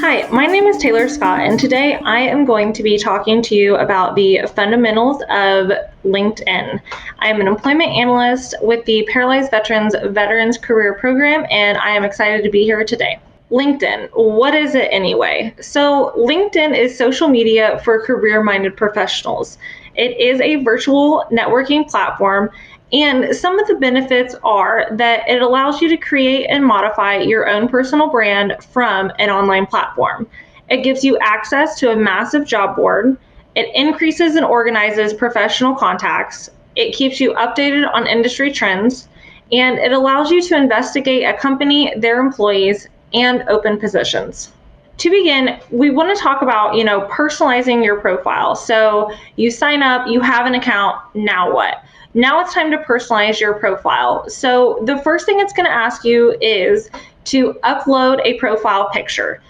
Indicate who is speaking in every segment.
Speaker 1: Hi, my name is Taylor Scott, and today I am going to be talking to you about the fundamentals of LinkedIn. I am an employment analyst with the Paralyzed Veterans Career Program, and I am excited to be here today. LinkedIn, what is it anyway? So LinkedIn is social media for career-minded professionals. It is a virtual networking platform, and some of the benefits are that it allows you to create and modify your own personal brand from an online platform. It gives you access to a massive job board. It increases and organizes professional contacts. It keeps you updated on industry trends, and it allows you to investigate a company, their employees, and open positions. To begin, we want to talk about, personalizing your profile. So you sign up, you have an account, now what? Now it's time to personalize your profile. So the first thing it's going to ask you is to upload a profile picture.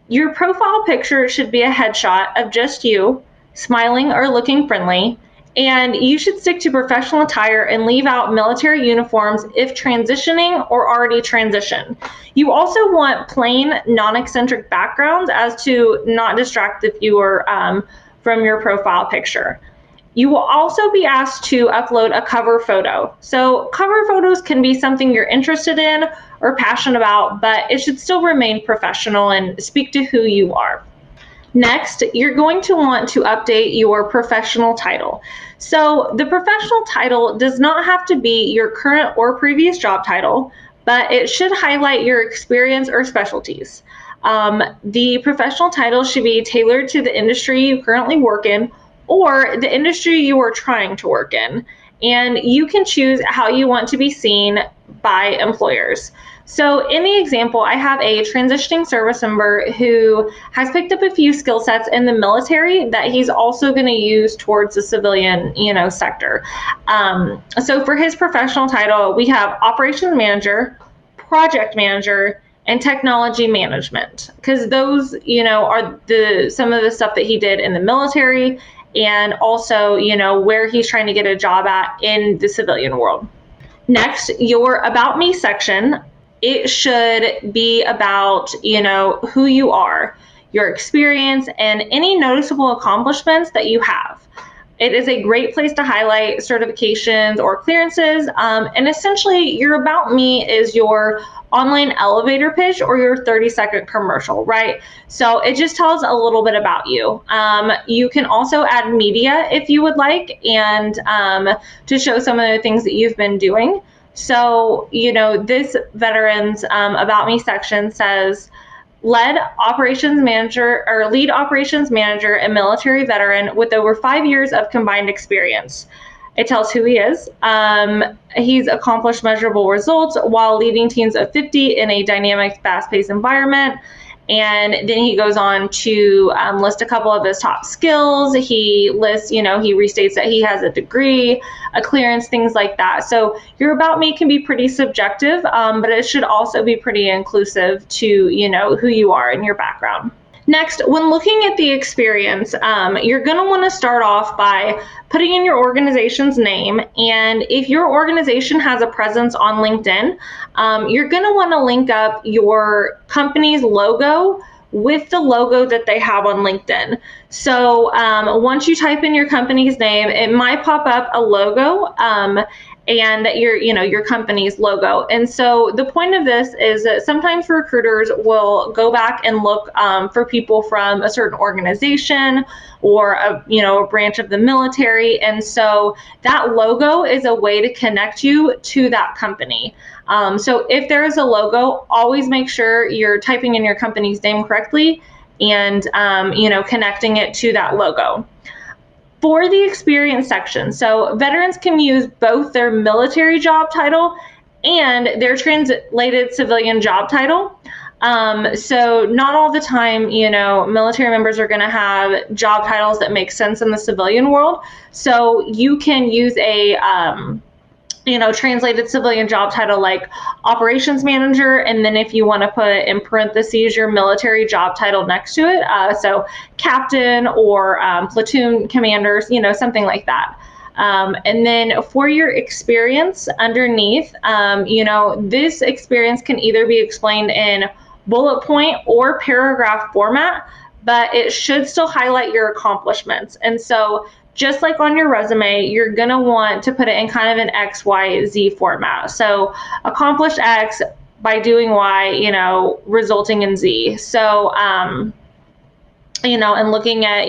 Speaker 1: Your profile picture should be a headshot of just you, smiling or looking friendly, and you should stick to professional attire and leave out military uniforms if transitioning or already transitioned. You also want plain, non-eccentric backgrounds as to not distract the viewer from your profile picture. You will also be asked to upload a cover photo. So cover photos can be something you're interested in or passionate about, but it should still remain professional and speak to who you are. Next, you're going to want to update your professional title. So the professional title does not have to be your current or previous job title, but it should highlight your experience or specialties. The professional title should be tailored to the industry you currently work in or the industry you are trying to work in. And you can choose how you want to be seen by employers. So in the example, I have a transitioning service member who has picked up a few skill sets in the military that he's also going to use towards the civilian, sector. So for his professional title, we have operations manager, project manager, and technology management, because those, are some of the stuff that he did in the military, and also, where he's trying to get a job at in the civilian world. Next, your About Me section. It should be about, who you are, your experience, and any noticeable accomplishments that you have. It is a great place to highlight certifications or clearances. And essentially, your About Me is your online elevator pitch or your 30-second commercial, right? So it just tells a little bit about you. You can also add media if you would like, and to show some of the things that you've been doing. So, this veterans About Me section says, lead operations manager and military veteran with over 5 years of combined experience. It tells who he is. He's accomplished measurable results while leading teams of 50 in a dynamic, fast-paced environment. And then he goes on to list a couple of his top skills. He lists, he restates that he has a degree, a clearance, things like that. So your About Me can be pretty subjective, but it should also be pretty inclusive to, who you are and your background. Next, when looking at the experience, you're going to want to start off by putting in your organization's name. And if your organization has a presence on LinkedIn, you're going to want to link up your company's logo with the logo that they have on LinkedIn. So once you type in your company's name, it might pop up a logo and your company's logo. And so the point of this is that sometimes recruiters will go back and look for people from a certain organization or a branch of the military. And so that logo is a way to connect you to that company. So if there is a logo, always make sure you're typing in your company's name correctly and connecting it to that logo. For the experience section, so veterans can use both their military job title and their translated civilian job title. So not all the time, military members are going to have job titles that make sense in the civilian world. So you can use a translated civilian job title like operations manager, and then if you want to put in parentheses your military job title next to it, so captain or platoon commanders, something like that. And then for your experience underneath, this experience can either be explained in bullet point or paragraph format, but it should still highlight your accomplishments. And so just like on your resume, you're going to want to put it in kind of an X, Y, Z format. So accomplish X by doing Y, resulting in Z. So, and looking at,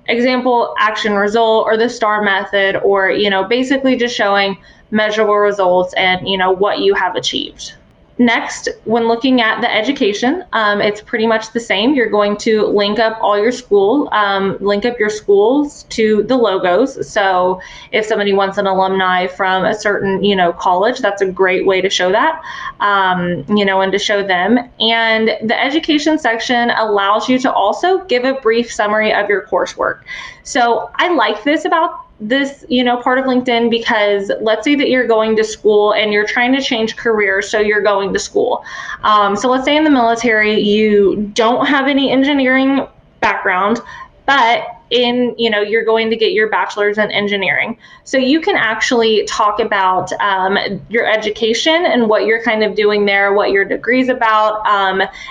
Speaker 1: example, action, result, or the STAR method, or, basically just showing measurable results and, what you have achieved. Next, when looking at the education, it's pretty much the same. You're going to link up all your link up your schools to the logos. So if somebody wants an alumni from a certain, college, that's a great way to show that, and to show them. And the education section allows you to also give a brief summary of your coursework. So I like this about this, part of LinkedIn, because let's say that you're going to school and you're trying to change careers, so you're going to school. So let's say in the military, you don't have any engineering background, but you're going to get your bachelor's in engineering. So you can actually talk about your education and what you're kind of doing there, what your degree's about,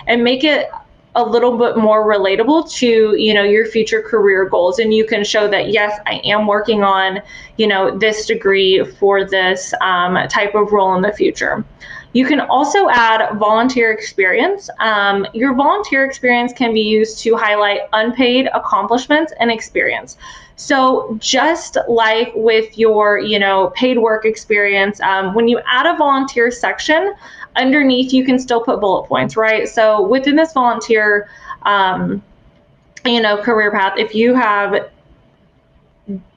Speaker 1: and make it a little bit more relatable to, your future career goals. And you can show that, yes, I am working on, this degree for this type of role in the future. You can also add volunteer experience. Your volunteer experience can be used to highlight unpaid accomplishments and experience. So just like with your, paid work experience, when you add a volunteer section, underneath you can still put bullet points, right? So within this volunteer, career path, if you have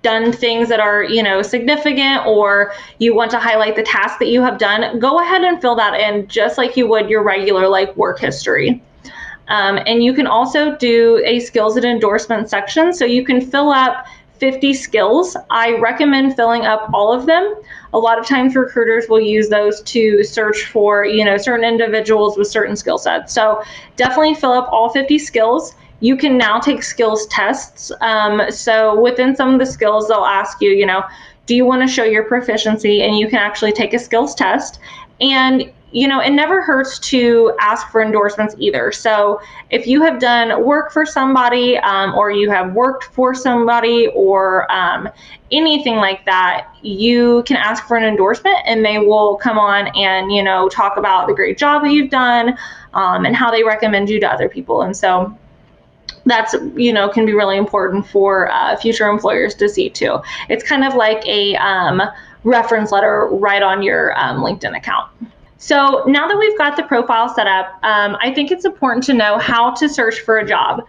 Speaker 1: done things that are, significant, or you want to highlight the task that you have done, go ahead and fill that in just like you would your regular work history. And you can also do a skills and endorsement section. So you can fill up 50 skills. I recommend filling up all of them. A lot of times recruiters will use those to search for, certain individuals with certain skill sets. So definitely fill up all 50 skills. You can now take skills tests. So within some of the skills, they'll ask you, do you want to show your proficiency? And you can actually take a skills test. And it never hurts to ask for endorsements either. So if you have done work for somebody, or you have worked for somebody, or anything like that, you can ask for an endorsement, and they will come on and, talk about the great job that you've done, and how they recommend you to other people. And so that's, can be really important for future employers to see too. It's kind of like a reference letter right on your LinkedIn account. So now that we've got the profile set up, I think it's important to know how to search for a job.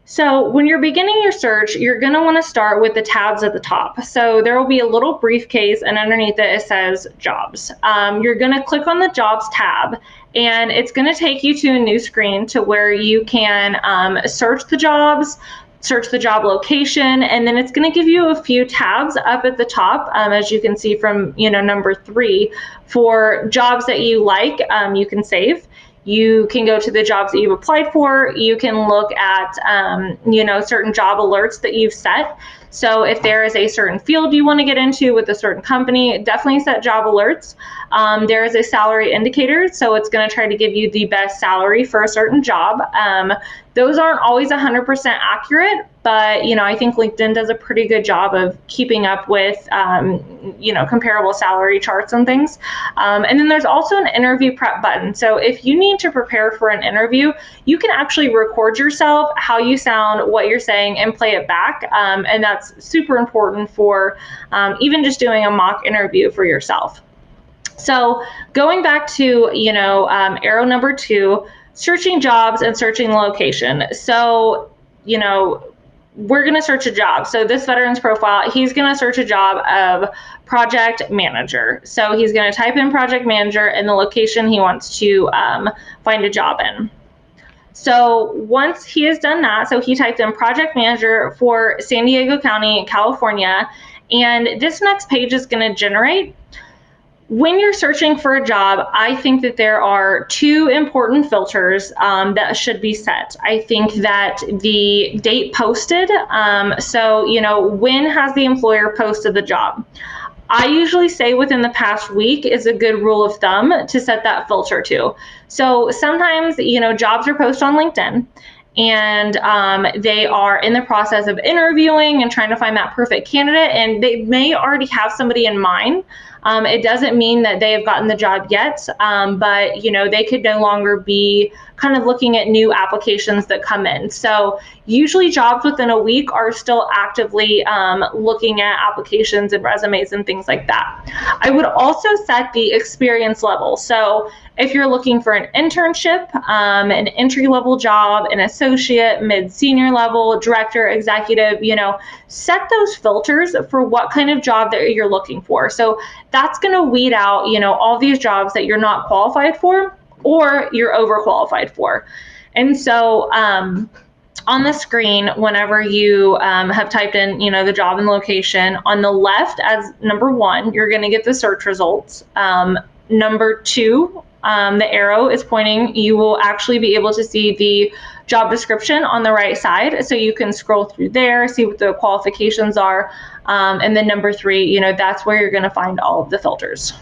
Speaker 1: So when you're beginning your search, you're going to want to start with the tabs at the top. So there will be a little briefcase, and underneath it says jobs. You're going to click on the jobs tab, and it's going to take you to a new screen to where you can search the jobs, search the job location, and then it's going to give you a few tabs up at the top, as you can see from number 3, for jobs that you like. You can save. You can go to the jobs that you've applied for. You can look at certain job alerts that you've set. So if there is a certain field you want to get into with a certain company, definitely set job alerts. There is a salary indicator, so it's going to try to give you the best salary for a certain job. Those aren't always 100% accurate, but I think LinkedIn does a pretty good job of keeping up with comparable salary charts and things. And then there's also an interview prep button. So if you need to prepare for an interview, you can actually record yourself, how you sound, what you're saying, and play it back. And that's super important for even just doing a mock interview for yourself. So going back to, arrow number 2, searching jobs and searching the location. So, we're going to search a job. So this veteran's profile, he's going to search a job of project manager. So he's going to type in project manager and the location he wants to find a job in. So once he has done that, so he typed in project manager for San Diego County, California, and this next page is going to generate. When you're searching for a job, I think that there are 2 important filters that should be set. I think that the date posted, so when has the employer posted the job? I usually say within the past week is a good rule of thumb to set that filter to. So sometimes, jobs are posted on LinkedIn, and they are in the process of interviewing and trying to find that perfect candidate, and they may already have somebody in mind. It doesn't mean that they have gotten the job yet, but they could no longer be kind of looking at new applications that come in. So usually jobs within a week are still actively looking at applications and resumes and things like that. I would also set the experience level. So if you're looking for an internship, an entry-level job, an associate, mid-senior level, director, executive, set those filters for what kind of job that you're looking for. So that's going to weed out, all these jobs that you're not qualified for or you're overqualified for. And so on the screen, whenever you have typed in, the job and location, on the left as number 1, you're going to get the search results. Number 2, the arrow is pointing, you will actually be able to see the job description on the right side. So you can scroll through there, see what the qualifications are. And then number 3, that's where you're going to find all of the filters.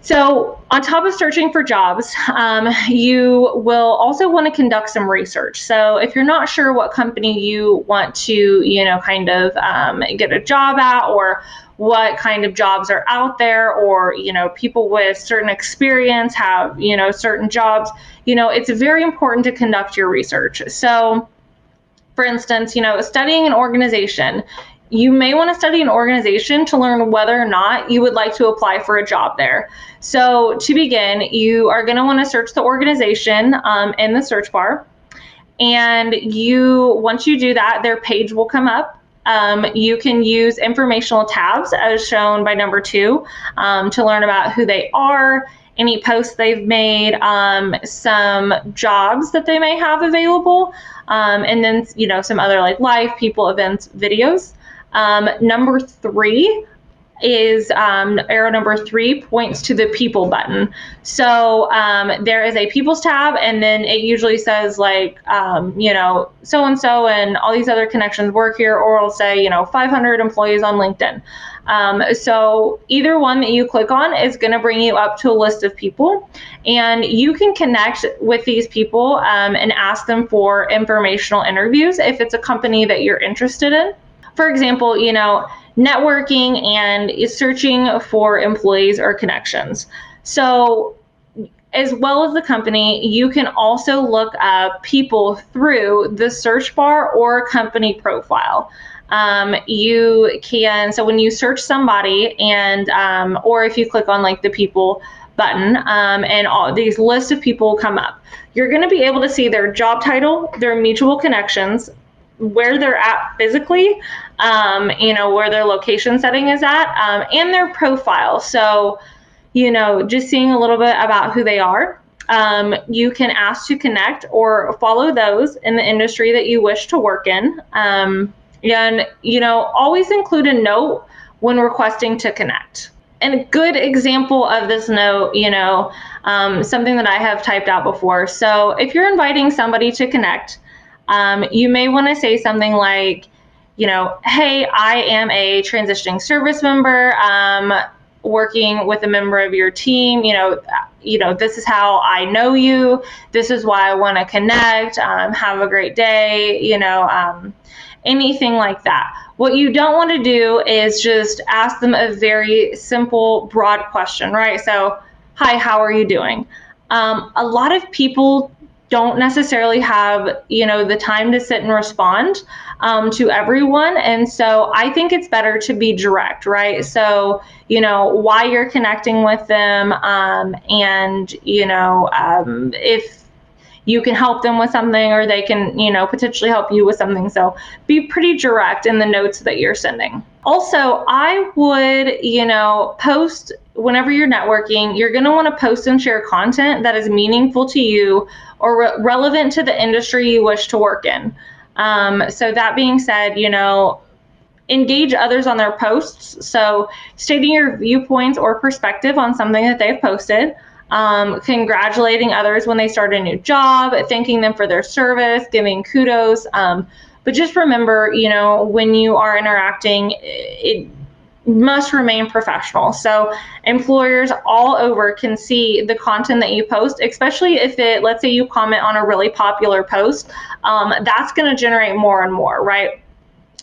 Speaker 1: So on top of searching for jobs, you will also want to conduct some research. So if you're not sure what company you want to, get a job at, or what kind of jobs are out there, or, people with certain experience have, certain jobs, it's very important to conduct your research. So for instance, studying an organization, you may want to study an organization to learn whether or not you would like to apply for a job there. So to begin, you are going to want to search the organization in the search bar. And once you do that, their page will come up. You can use informational tabs as shown by number 2 to learn about who they are, any posts they've made, some jobs that they may have available, and then some other like live, people, events, videos. Number 3 is arrow number 3 points to the people button. So there is a people's tab, and then it usually says like, so-and-so and all these other connections work here, or it'll say, 500 employees on LinkedIn. So either one that you click on is going to bring you up to a list of people, and you can connect with these people and ask them for informational interviews if it's a company that you're interested in. For example, networking and searching for employees or connections. So as well as the company, you can also look up people through the search bar or company profile. You can, so when you search somebody and, or if you click on like the people button and all these lists of people come up, you're going to be able to see their job title, their mutual connections, where they're at physically, where their location setting is at, and their profile. So, just seeing a little bit about who they are. You can ask to connect or follow those in the industry that you wish to work in. And, always include a note when requesting to connect. And a good example of this note, something that I have typed out before. So if you're inviting somebody to connect, you may want to say something like, hey, I am a transitioning service member, working with a member of your team. This is how I know you. This is why I want to connect. Have a great day. Anything like that. What you don't want to do is just ask them a very simple, broad question, right? So, hi, how are you doing? A lot of people don't necessarily have, the time to sit and respond to everyone. And so I think it's better to be direct, right? So, why you're connecting with them, and, if you can help them with something, or they can, potentially help you with something. So be pretty direct in the notes that you're sending. Also, I would, post whenever you're networking, you're going to want to post and share content that is meaningful to you or relevant to the industry you wish to work in. So that being said, engage others on their posts. So stating your viewpoints or perspective on something that they've posted, congratulating others when they start a new job, thanking them for their service, giving kudos. But just remember, when you are interacting, must remain professional. So employers all over can see the content that you post, especially if let's say you comment on a really popular post, that's going to generate more and more, right?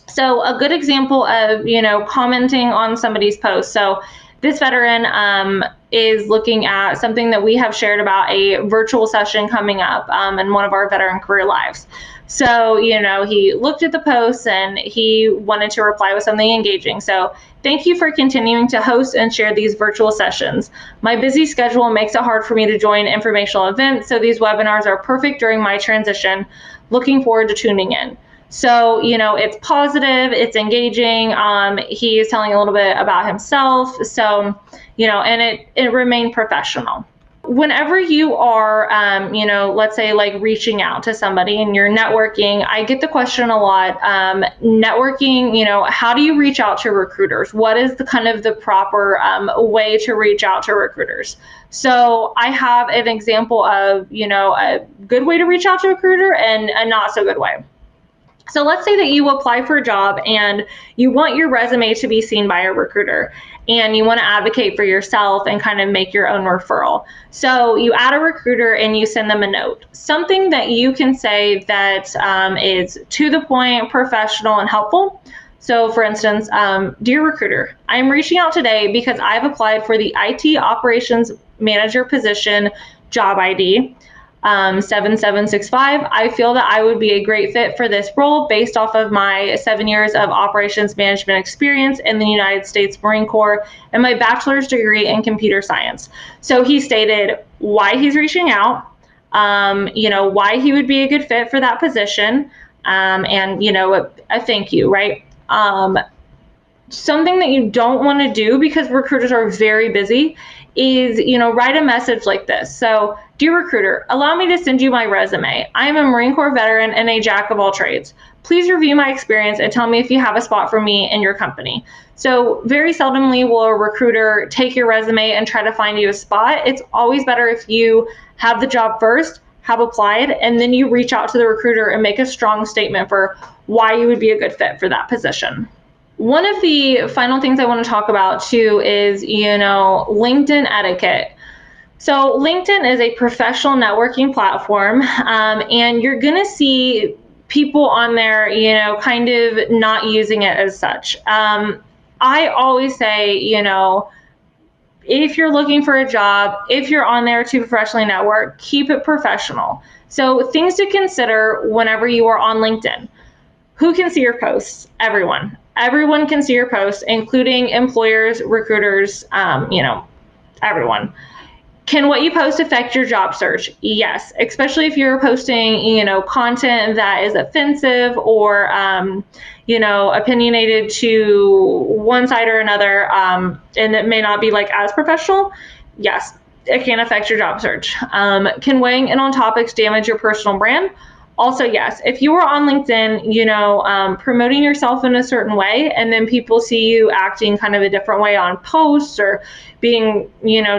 Speaker 1: So a good example of, commenting on somebody's post. So this veteran is looking at something that we have shared about a virtual session coming up in one of our veteran career lives. So, he looked at the post and he wanted to reply with something engaging. So, thank you for continuing to host and share these virtual sessions. My busy schedule makes it hard for me to join informational events, so these webinars are perfect during my transition. Looking forward to tuning in. So, it's positive, it's engaging. He is telling a little bit about himself. So, and it remained professional. Whenever you are, let's say like reaching out to somebody and you're networking, I get the question a lot, networking, how do you reach out to recruiters? What is the kind of the proper way to reach out to recruiters? So I have an example of, a good way to reach out to a recruiter and a not so good way. So let's say that you apply for a job and you want your resume to be seen by a recruiter and you want to advocate for yourself and kind of make your own referral. So you add a recruiter and you send them a note, something that you can say that is to the point, professional, and helpful. So for instance, dear recruiter, I'm reaching out today because I've applied for the IT operations manager position, job ID 7765. I feel that I would be a great fit for this role based off of my 7 years of operations management experience in the United States Marine Corps and my bachelor's degree in computer science. So he stated why he's reaching out, why he would be a good fit for that position, and a thank you, right? Something that you don't want to do, because recruiters are very busy, is, write a message like this. So, dear recruiter, allow me to send you my resume. I am a Marine Corps veteran and a jack of all trades. Please review my experience and tell me if you have a spot for me in your company. So very seldomly will a recruiter take your resume and try to find you a spot. It's always better if you have the job first, have applied, and then you reach out to the recruiter and make a strong statement for why you would be a good fit for that position. One of the final things I want to talk about too is, LinkedIn etiquette. So LinkedIn is a professional networking platform, and you're going to see people on there, kind of not using it as such. I always say, if you're looking for a job, if you're on there to professionally network, keep it professional. So things to consider whenever you are on LinkedIn. Who can see your posts? Everyone. Everyone can see your posts, including employers, recruiters, everyone. Can what you post affect your job search? Yes, especially if you're posting, content that is offensive or, opinionated to one side or another, and it may not be like as professional. Yes, it can affect your job search. Can weighing in on topics damage your personal brand? Also, yes, if you are on LinkedIn, promoting yourself in a certain way, and then people see you acting kind of a different way on posts or being,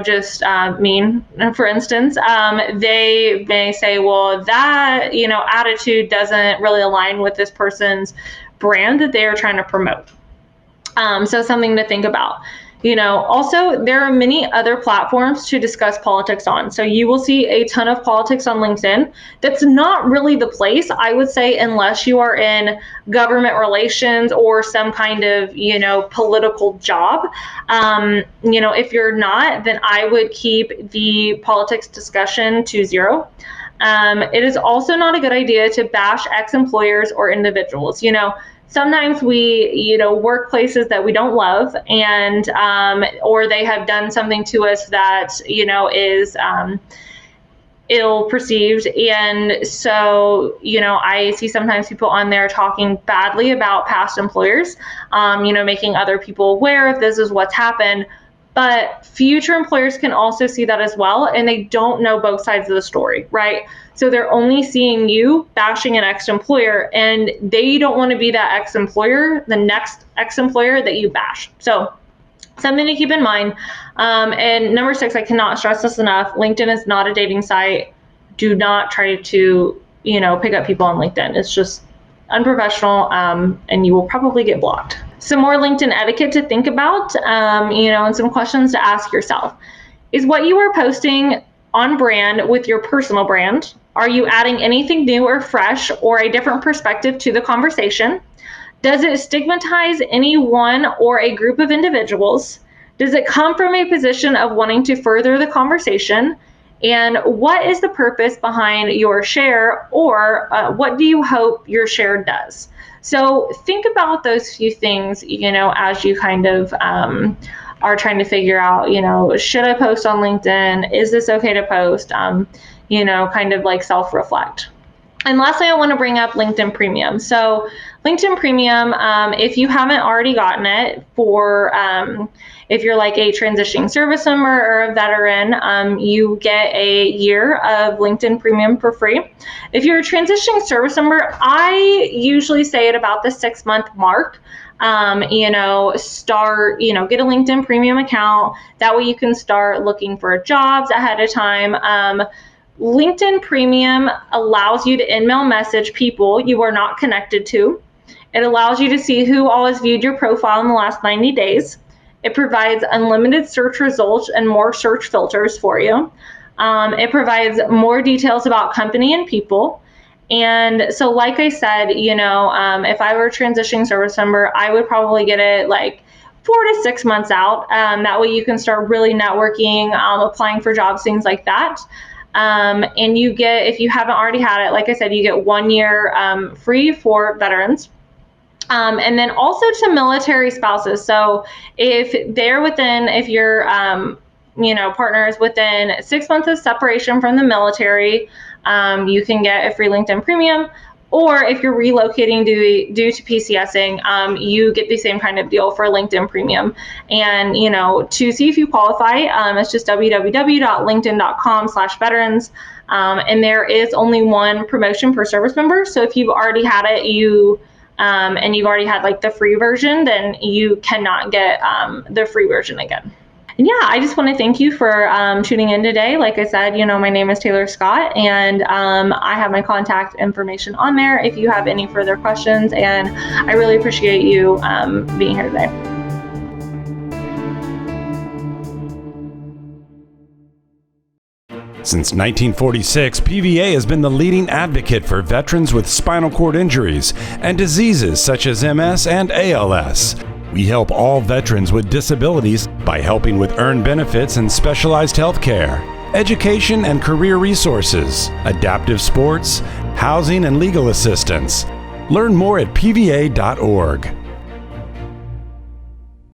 Speaker 1: just mean, for instance, they may say, well, that, attitude doesn't really align with this person's brand that they are trying to promote. So something to think about. Also, there are many other platforms to discuss politics on. So you will see a ton of politics on LinkedIn. That's not really the place, I would say, unless you are in government relations or some kind of, political job. If you're not, then I would keep the politics discussion to zero. It is also not a good idea to bash ex-employers or individuals. Sometimes we, work places that we don't love, and or they have done something to us that, is ill perceived. And so, I see sometimes people on there talking badly about past employers, making other people aware if this is what's happened. But future employers can also see that as well, and they don't know both sides of the story, right? So they're only seeing you bashing an ex-employer, and they don't want to be that ex-employer, the next ex-employer that you bash. So something to keep in mind. And number 6, I cannot stress this enough. LinkedIn is not a dating site. Do not try to, pick up people on LinkedIn. It's just unprofessional, and you will probably get blocked. Some more LinkedIn etiquette to think about, and some questions to ask yourself. Is what you are posting on brand with your personal brand? Are you adding anything new or fresh or a different perspective to the conversation? Does it stigmatize anyone or a group of individuals? Does it come from a position of wanting to further the conversation? And what is the purpose behind your share, or what do you hope your share does? So think about those few things, as you kind of are trying to figure out, should I post on LinkedIn? Is this okay to post? Kind of like self-reflect. And lastly, I want to bring up LinkedIn Premium. So LinkedIn Premium, if you haven't already gotten it for, if you're like a transitioning service member or a veteran, you get a year of LinkedIn Premium for free. If you're a transitioning service member, I usually say at about the 6-month mark, get a LinkedIn Premium account. That way you can start looking for jobs ahead of time. LinkedIn Premium allows you to email message people you are not connected to. It allows you to see who all has viewed your profile in the last 90 days. It provides unlimited search results and more search filters for you. It provides more details about company and people. And so like I said, if I were a transitioning service member, I would probably get it like 4 to 6 months out. That way you can start really networking, applying for jobs, things like that. And you get, if you haven't already had it, like I said, you get 1 year free for veterans. And then also to military spouses. So if your partner is within 6 months of separation from the military, you can get a free LinkedIn Premium. Or if you're relocating due to PCSing, you get the same kind of deal for LinkedIn Premium. And, to see if you qualify, it's just www.linkedin.com/veterans. And there is only one promotion per service member. So if you've already had it, and you've already had like the free version, then you cannot get the free version again. And yeah, I just want to thank you for tuning in today. Like I said, my name is Taylor Scott, and I have my contact information on there if you have any further questions. And I really appreciate you being here today.
Speaker 2: Since 1946, PVA has been the leading advocate for veterans with spinal cord injuries and diseases such as MS and ALS. We help all veterans with disabilities by helping with earned benefits and specialized health care, education and career resources, adaptive sports, housing and legal assistance. Learn more at pva.org.